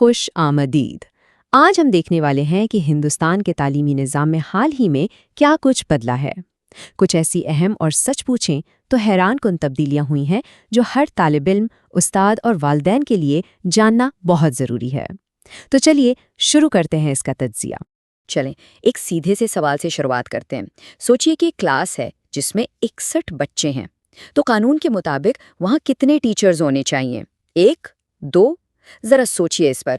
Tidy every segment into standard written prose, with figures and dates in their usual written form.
خوش آمدید۔ آج ہم دیکھنے والے ہیں کہ ہندوستان کے تعلیمی نظام میں حال ہی میں کیا کچھ بدلا ہے۔ کچھ ایسی اہم اور سچ پوچھیں تو حیران کن تبدیلیاں ہوئی ہیں جو ہر طالب علم، استاد اور والدین کے لیے جاننا بہت ضروری ہے۔ تو چلیے شروع کرتے ہیں اس کا تجزیہ۔ چلیں ایک سیدھے سے سوال سے شروعات کرتے ہیں۔ سوچئے کہ ایک کلاس ہے جس میں 61 بچے ہیں، تو قانون کے مطابق وہاں کتنے ٹیچرز ہونے چاہیے؟ 1، 2؟ ذرا سوچئے اس پر۔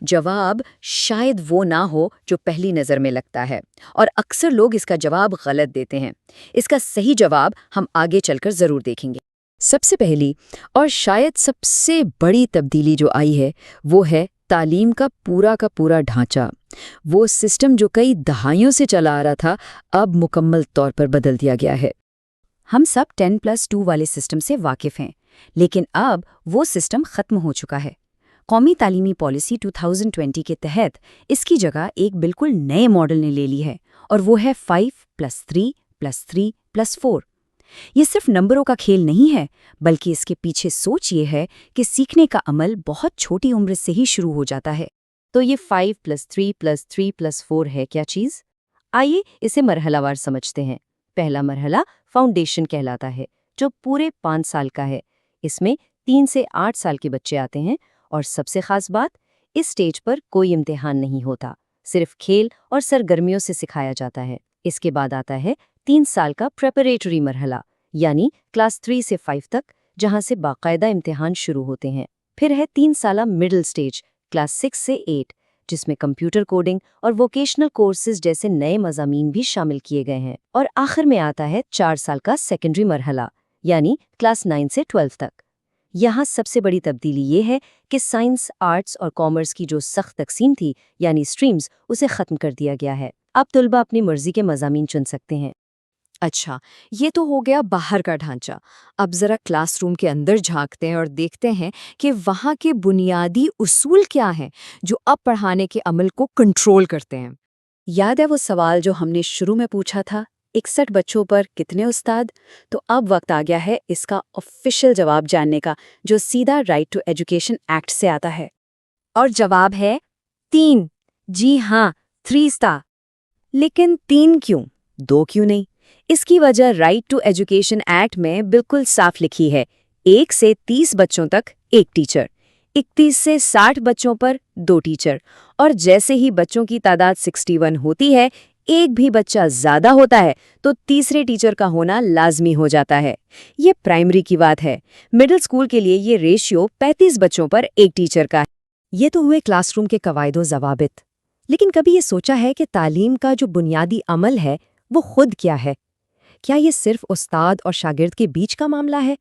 جواب شاید وہ نہ ہو جو پہلی نظر میں لگتا ہے، اور اکثر لوگ اس کا جواب غلط دیتے ہیں۔ اس کا صحیح جواب ہم آگے چل کر ضرور دیکھیں گے۔ سب سے پہلی اور شاید سب سے بڑی تبدیلی جو آئی ہے وہ ہے تعلیم کا پورا ڈھانچہ۔ وہ سسٹم جو کئی دہائیوں سے چلا آ رہا تھا اب مکمل طور پر بدل دیا گیا ہے۔ ہم سب 10+2 والے سسٹم سے واقف ہیں، لیکن اب وہ سسٹم ختم ہو چکا ہے۔ قومی تعلیمی پالیسی 2020 کے تحت اس کی جگہ ایک بالکل نئے ماڈل نے لے لی ہے، اور وہ ہے 5+3+3+4۔ یہ صرف نمبروں کا کھیل نہیں ہے، بلکہ اس کے پیچھے سوچ یہ ہے کہ سیکھنے کا عمل بہت چھوٹی عمر سے ہی شروع ہو جاتا ہے۔ تو یہ 5+3+3+4 ہے کیا چیز؟ آئیے اسے مرحلہ وار سمجھتے ہیں۔ پہلا مرحلہ فاؤنڈیشن کہلاتا ہے، جو پورے 5 سال کا ہے۔ اس میں 3 سے 8 سال کے بچے آتے ہیں، اور سب سے خاص بات، اس سٹیج پر کوئی امتحان نہیں ہوتا، صرف کھیل اور سرگرمیوں سے سکھایا جاتا ہے۔ اس کے بعد آتا ہے 3 سال کا پریپریٹری مرحلہ، یعنی کلاس 3 سے 5 تک، جہاں سے باقاعدہ امتحان شروع ہوتے ہیں۔ پھر ہے 3 سالہ مڈل سٹیج، کلاس 6 سے 8، جس میں کمپیوٹر کوڈنگ اور ووکیشنل کورسز جیسے نئے مضامین بھی شامل کیے گئے ہیں۔ اور آخر میں آتا ہے 4 سال کا سیکنڈری مرحلہ، یعنی کلاس 9 سے 12 تک۔ یہاں سب سے بڑی تبدیلی یہ ہے کہ سائنس، آرٹس اور کامرس کی جو سخت تقسیم تھی، یعنی سٹریمز، اسے ختم کر دیا گیا ہے۔ اب طلبہ اپنی مرضی کے مضامین چن سکتے ہیں۔ اچھا، یہ تو ہو گیا باہر کا ڈھانچہ۔ اب ذرا کلاس روم کے اندر جھانکتے ہیں اور دیکھتے ہیں کہ وہاں کے بنیادی اصول کیا ہیں جو اب پڑھانے کے عمل کو کنٹرول کرتے ہیں۔ یاد ہے وہ سوال جو ہم نے شروع میں پوچھا تھا، 61 بچوں پر کتنے استاد؟ تو اب وقت آ گیا ہے اس کا آفیشیل جواب جاننے کا، جو سیدھا رائٹ ٹو ایجوکیشن ایکٹ سے آتا ہے۔ اور جواب ہے 3۔ جی ہاں، 3 اسٹار۔ لیکن 3 کیوں؟ 2 کیوں نہیں؟ اس کی وجہ رائٹ ٹو ایجوکیشن ایکٹ میں بالکل صاف لکھی ہے۔ 1 سے 30 بچوں تک 1 ٹیچر، 31 سے 60 بچوں پر 2 ٹیچر، اور جیسے ہی بچوں کی تعداد 61 ہوتی ہے، ایک بھی بچہ زیادہ ہوتا ہے تو تیسرے ٹیچر کا ہونا لازمی ہو جاتا ہے۔ یہ پرائمری کی بات ہے۔ مڈل اسکول کے لیے یہ ریشیو 35 بچوں پر 1 ٹیچر کا ہے۔ یہ تو ہوئے کلاس روم کے قواعد و ضوابط، لیکن کبھی یہ سوچا ہے کہ تعلیم کا جو بنیادی عمل ہے وہ خود کیا ہے؟ کیا یہ صرف استاد اور شاگرد کے بیچ کا معاملہ ہے؟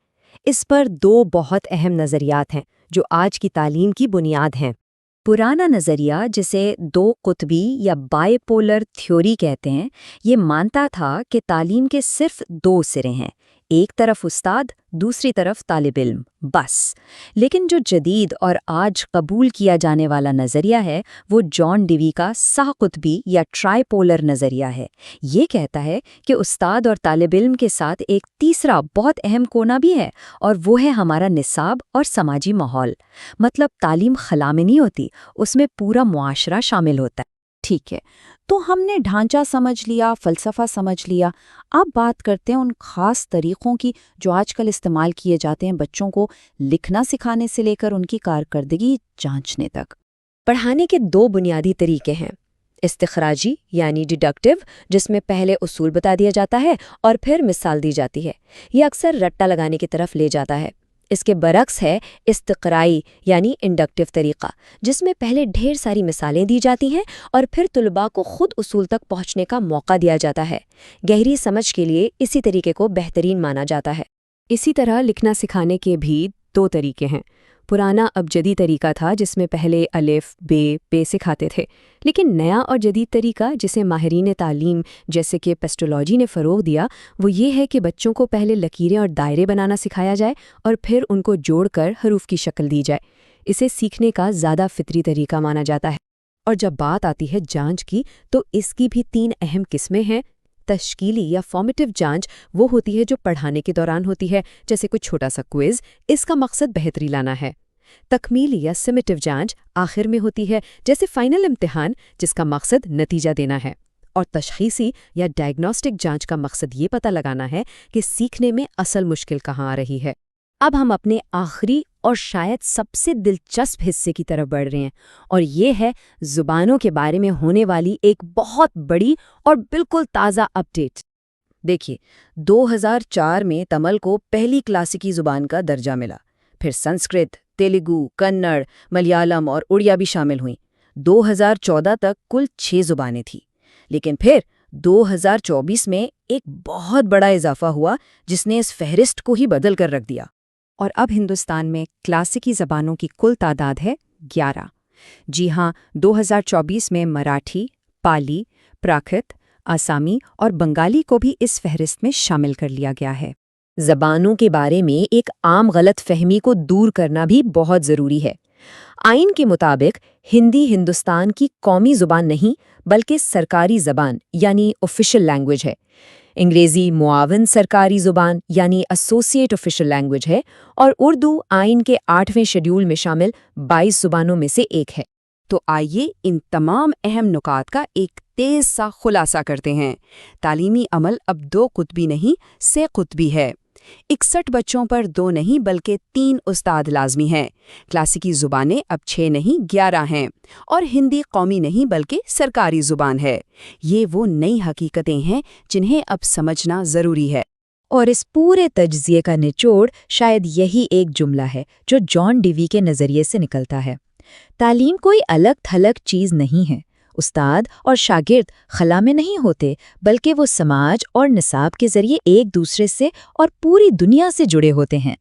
اس پر 2 بہت اہم نظریات ہیں جو آج کی تعلیم کی بنیاد ہیں۔ پرانا نظریہ، جسے 2 قطبی یا بائی پولر تھیوری کہتے ہیں، یہ مانتا تھا کہ تعلیم کے صرف 2 سرے ہیں، ایک طرف استاد، دوسری طرف طالب علم، بس۔ لیکن جو جدید اور آج قبول کیا جانے والا نظریہ ہے وہ جان ڈیوی کا سہ قطبی یا ٹرائی پولر نظریہ ہے۔ یہ کہتا ہے کہ استاد اور طالب علم کے ساتھ ایک تیسرا بہت اہم کونا بھی ہے، اور وہ ہے ہمارا نصاب اور سماجی ماحول۔ مطلب تعلیم خلا میں نہیں ہوتی، اس میں پورا معاشرہ شامل ہوتا ہے۔ ٹھیک ہے، تو ہم نے ڈھانچہ سمجھ لیا، فلسفہ سمجھ لیا۔ اب بات کرتے ہیں ان خاص طریقوں کی جو آج کل استعمال کیے جاتے ہیں بچوں کو لکھنا سکھانے سے لے کر ان کی کارکردگی جانچنے تک۔ پڑھانے کے 2 بنیادی طریقے ہیں: استخراجی یعنی ڈیڈکٹیو، جس میں پہلے اصول بتا دیا جاتا ہے اور پھر مثال دی جاتی ہے۔ یہ اکثر رٹا لگانے کی طرف لے جاتا ہے۔ اس کے برعکس ہے استقرائی یعنی انڈکٹیو طریقہ، جس میں پہلے ڈھیر ساری مثالیں دی جاتی ہیں اور پھر طلباء کو خود اصول تک پہنچنے کا موقع دیا جاتا ہے۔ گہری سمجھ کے لیے اسی طریقے کو بہترین مانا جاتا ہے۔ اسی طرح لکھنا سکھانے کے بھی 2 طریقے ہیں۔ پرانا ابجدی طریقہ تھا جس میں پہلے الف، بے، پے سکھاتے تھے، لیکن نیا اور جدید طریقہ جسے ماہرین تعلیم جیسے کہ پیسٹولوجی نے فروغ دیا، وہ یہ ہے کہ بچوں کو پہلے لکیریں اور دائرے بنانا سکھایا جائے اور پھر ان کو جوڑ کر حروف کی شکل دی جائے۔ اسے سیکھنے کا زیادہ فطری طریقہ مانا جاتا ہے۔ اور جب بات آتی ہے جانچ کی، تو اس کی بھی 3 اہم قسمیں ہیں۔ تشکیلی یا فارمیٹیو جانچ وہ ہوتی ہے جو پڑھانے کے دوران ہوتی ہے، جیسے کوئی چھوٹا سا کوئز، اس کا مقصد بہتری لانا ہے۔ تکمیلی یا سمیٹیو جانچ آخر میں ہوتی ہے، جیسے فائنل امتحان جس کا مقصد نتیجہ دینا ہے، اور تشخیصی یا ڈائگنوسٹک جانچ کا مقصد یہ پتہ لگانا ہے کہ سیکھنے میں اصل مشکل کہاں آ رہی ہے۔ اب ہم اپنے آخری اور شاید سب سے دلچسپ حصے کی طرف بڑھ رہے ہیں، اور یہ ہے زبانوں کے بارے میں ہونے والی ایک بہت بڑی اور بالکل تازہ اپڈیٹ۔ دیکھیے، 2004 میں تمل کو پہلی کلاسیکی زبان کا درجہ ملا، پھر سنسکرت، تیلگو، کنڑ، ملیالم اور اڑیا بھی شامل ہوئیں۔ 2014 تک کل 6 زبانیں تھیں، لیکن پھر 2024 میں ایک بہت بڑا اضافہ ہوا جس نے اس فہرست کو ہی بدل کر رکھ دیا۔ اور اب ہندوستان میں کلاسیکی زبانوں کی کل تعداد ہے 11۔ جی ہاں، 2024 میں مراٹھی، پالی، پراکرت، آسامی اور بنگالی کو بھی اس فہرست میں شامل کر لیا گیا ہے۔ زبانوں کے بارے میں ایک عام غلط فہمی کو دور کرنا بھی بہت ضروری ہے۔ آئین کے مطابق ہندی ہندوستان کی قومی زبان نہیں بلکہ سرکاری زبان یعنی آفیشل لینگویج ہے۔ انگریزی معاون سرکاری زبان یعنی ایسوسیٹ آفیشل لینگویج ہے، اور اردو آئین کے 8ویں شیڈول میں شامل 22 زبانوں میں سے ایک ہے۔ تو آئیے ان تمام اہم نکات کا ایک تیز سا خلاصہ کرتے ہیں۔ تعلیمی عمل اب 2 قطبی نہیں، 3 قطبی ہے۔ 61 بچوں پر 2 نہیں بلکہ 3 استاد لازمی ہیں۔ کلاسیکی زبانیں اب 6 نہیں 11 ہیں، اور ہندی قومی نہیں بلکہ سرکاری زبان ہے۔ یہ وہ نئی حقیقتیں ہیں جنہیں اب سمجھنا ضروری ہے۔ اور اس پورے تجزیے کا نچوڑ شاید یہی ایک جملہ ہے جو جان ڈیوی کے نظریے سے نکلتا ہے: تعلیم کوئی الگ تھلگ چیز نہیں ہے۔ استاد اور شاگرد خلا میں نہیں ہوتے، بلکہ وہ سماج اور نصاب کے ذریعے ایک دوسرے سے اور پوری دنیا سے جڑے ہوتے ہیں۔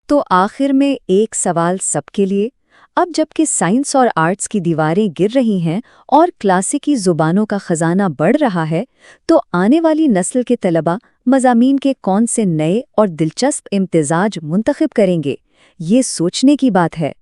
تو آخر میں ایک سوال سب کے لیے، اب جب کہ سائنس اور آرٹس کی دیواریں گر رہی ہیں اور کلاسیکی زبانوں کا خزانہ بڑھ رہا ہے، تو آنے والی نسل کے طلباء مضامین کے کون سے نئے اور دلچسپ امتزاج منتخب کریں گے؟ یہ سوچنے کی بات ہے۔